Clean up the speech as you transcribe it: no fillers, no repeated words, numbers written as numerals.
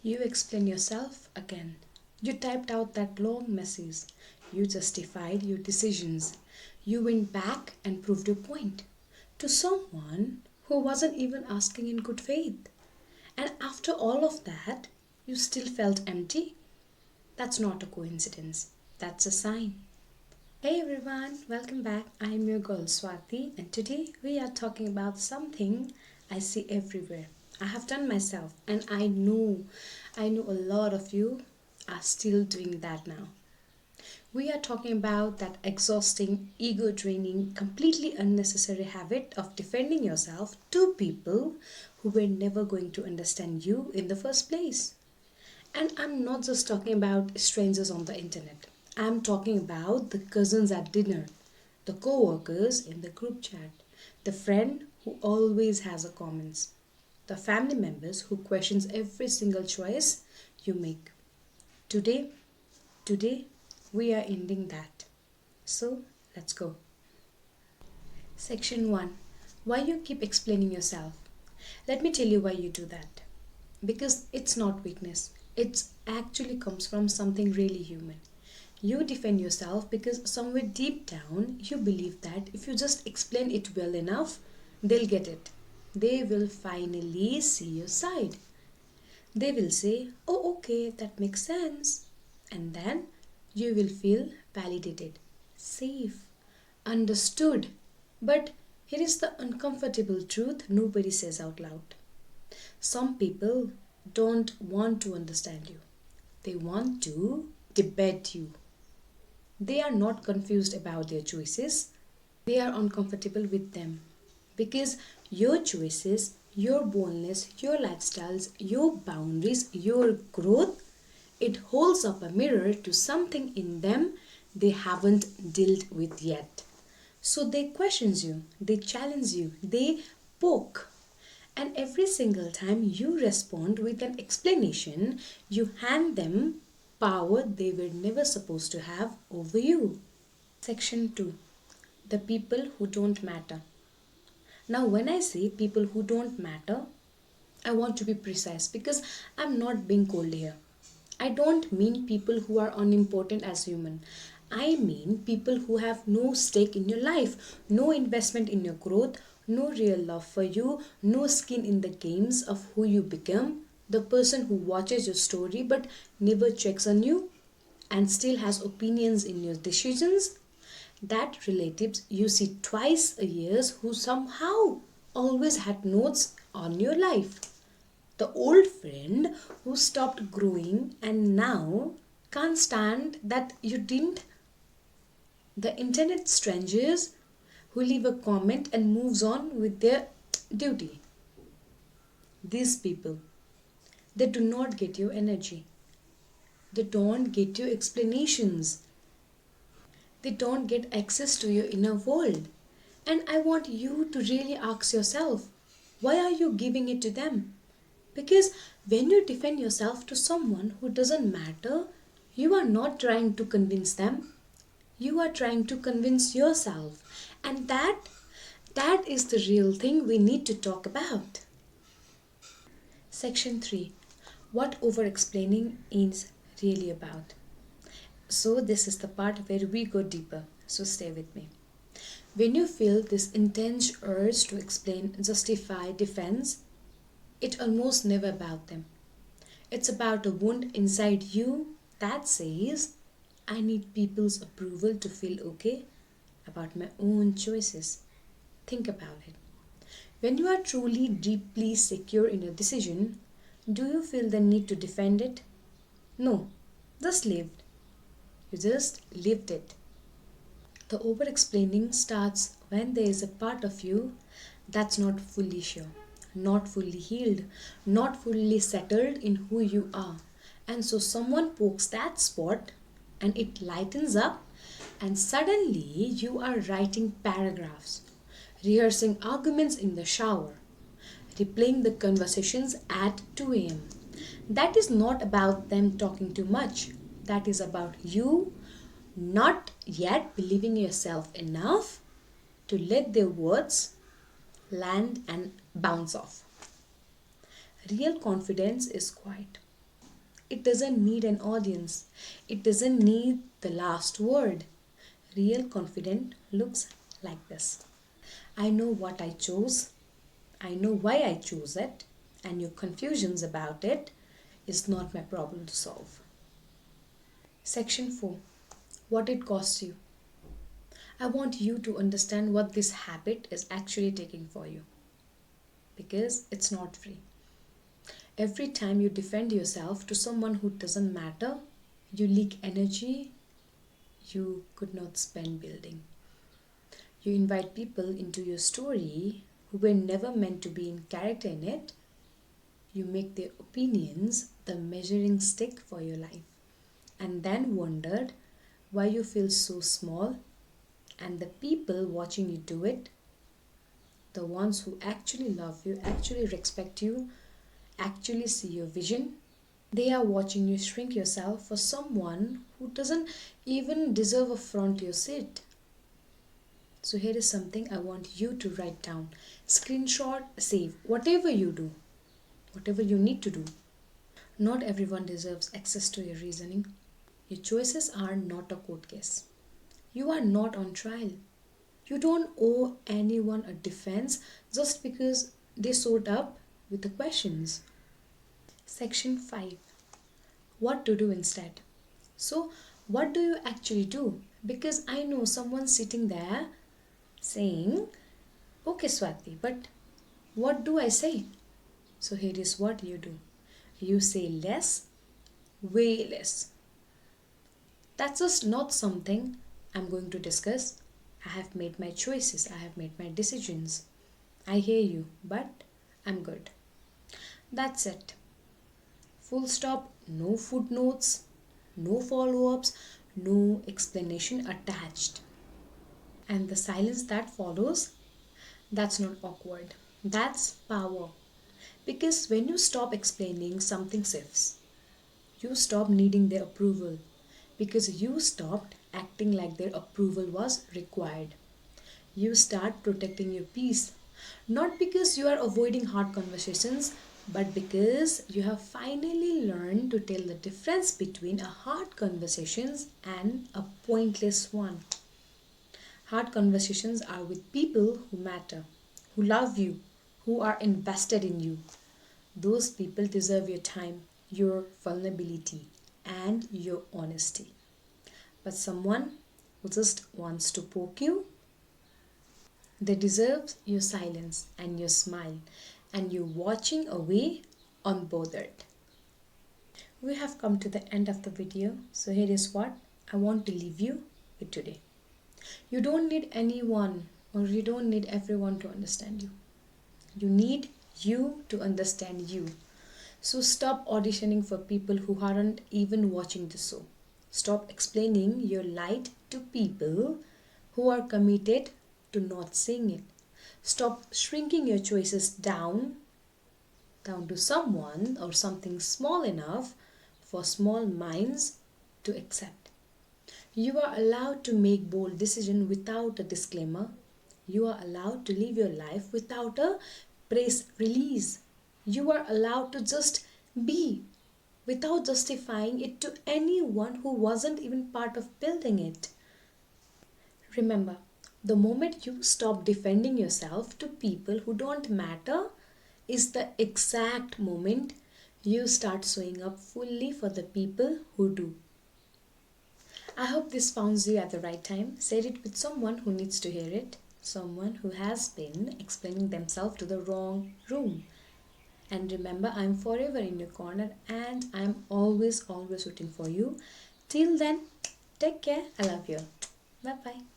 You explain yourself again. You typed out that long message. You justified your decisions. You went back and proved your point to someone who wasn't even asking in good faith. And after all of that, you still felt empty? That's not a coincidence. That's a sign. Hey everyone, welcome back. I'm your girl Swati, and today we are talking about something I see everywhere. I have done myself, and I know a lot of you are still doing that now. We are talking about that exhausting, ego draining, completely unnecessary habit of defending yourself to people who were never going to understand you in the first place. And I'm not just talking about strangers on the internet. I'm talking about the cousins at dinner, the co-workers in the group chat, the friend who always has a comments, the family members who questions every single choice you make. Today, today we are ending that. So, let's go. Section 1. Why you keep explaining yourself? Let me tell you why you do that. Because it's not weakness. It actually comes from something really human. You defend yourself because somewhere deep down you believe that if you just explain it well enough, they'll get it. They will finally see your side. They will say, "Oh, okay, that makes sense." And then you will feel validated, safe, understood. But here is the uncomfortable truth nobody says out loud. Some people don't want to understand you, they want to debate you. They are not confused about their choices, they are uncomfortable with them. Because your choices, your boldness, your lifestyles, your boundaries, your growth, it holds up a mirror to something in them they haven't dealt with yet. So they questions you, they challenge you, they poke. And every single time you respond with an explanation, you hand them power they were never supposed to have over you. Section 2. The people who don't matter. Now, when I say people who don't matter, I want to be precise because I'm not being cold here. I don't mean people who are unimportant as human. I mean people who have no stake in your life, no investment in your growth, no real love for you, no skin in the games of who you become, the person who watches your story but never checks on you and still has opinions in your decisions. That relatives you see twice a year who somehow always had notes on your life. The old friend who stopped growing and now can't stand that you didn't. The internet strangers who leave a comment and moves on with their duty. These people, they do not get your energy. They don't get your explanations. They don't get access to your inner world. And I want you to really ask yourself, why are you giving it to them? Because when you defend yourself to someone who doesn't matter, you are not trying to convince them. You are trying to convince yourself. And that is the real thing we need to talk about. Section 3. What over explaining is really about. So this is the part where we go deeper. So stay with me. When you feel this intense urge to explain, justify, defense, it's almost never about them. It's about a wound inside you that says, I need people's approval to feel okay about my own choices. Think about it. When you are truly deeply secure in a decision, do you feel the need to defend it? No, just lived. You just lived it. The over explaining starts when there is a part of you that's not fully sure, not fully healed, not fully settled in who you are. And so someone pokes that spot and it lightens up, and suddenly you are writing paragraphs, rehearsing arguments in the shower, replaying the conversations at 2 a.m. That is not about them talking too much. That is about you not yet believing yourself enough to let their words land and bounce off. Real confidence is quiet. It doesn't need an audience. It doesn't need the last word. Real confidence looks like this. I know what I chose. I know why I chose it. And your confusions about it is not my problem to solve. Section 4. What it costs you. I want you to understand what this habit is actually taking for you. Because it's not free. Every time you defend yourself to someone who doesn't matter, you leak energy you could not spend building. You invite people into your story who were never meant to be in character in it. You make their opinions the measuring stick for your life. And then wondered why you feel so small, and the people watching you do it, the ones who actually love you, actually respect you, actually see your vision, they are watching you shrink yourself for someone who doesn't even deserve a front row seat. So here is something I want you to write down. Screenshot, save, whatever you do, whatever you need to do. Not everyone deserves access to your reasoning. Your choices are not a court case. You are not on trial. You don't owe anyone a defense just because they showed up with the questions. Section 5. What to do instead. So, what do you actually do? Because I know someone sitting there saying, okay, Swati, but what do I say? So, here is what you do. You say less, way less. That's just not something I'm going to discuss. I have made my choices, I have made my decisions. I hear you, but I'm good. That's it. Full stop, no footnotes, no follow ups, no explanation attached. And the silence that follows, that's not awkward. That's power. Because when you stop explaining, something shifts. You stop needing their approval because you stopped acting like their approval was required. You start protecting your peace. Not because you are avoiding hard conversations, but because you have finally learned to tell the difference between a hard conversation and a pointless one. Hard conversations are with people who matter, who love you, who are invested in you. Those people deserve your time, your vulnerability, and your honesty. But someone who just wants to poke you, they deserve your silence and your smile and you watching away unbothered. We have come to the end of the video, so here is what I want to leave you with today. You don't need anyone or you don't need everyone to understand you. You need you to understand you. So stop auditioning for people who aren't even watching the show. Stop explaining your light to people who are committed to not seeing it. Stop shrinking your choices down to someone or something small enough for small minds to accept. You are allowed to make bold decisions without a disclaimer. You are allowed to live your life without a press release. You are allowed to just be without justifying it to anyone who wasn't even part of building it. Remember, the moment you stop defending yourself to people who don't matter is the exact moment you start showing up fully for the people who do. I hope this found you at the right time. Share it with someone who needs to hear it, someone who has been explaining themselves to the wrong room. And remember, I'm forever in your corner and I'm always rooting for you. Till then, take care. I love you. Bye bye.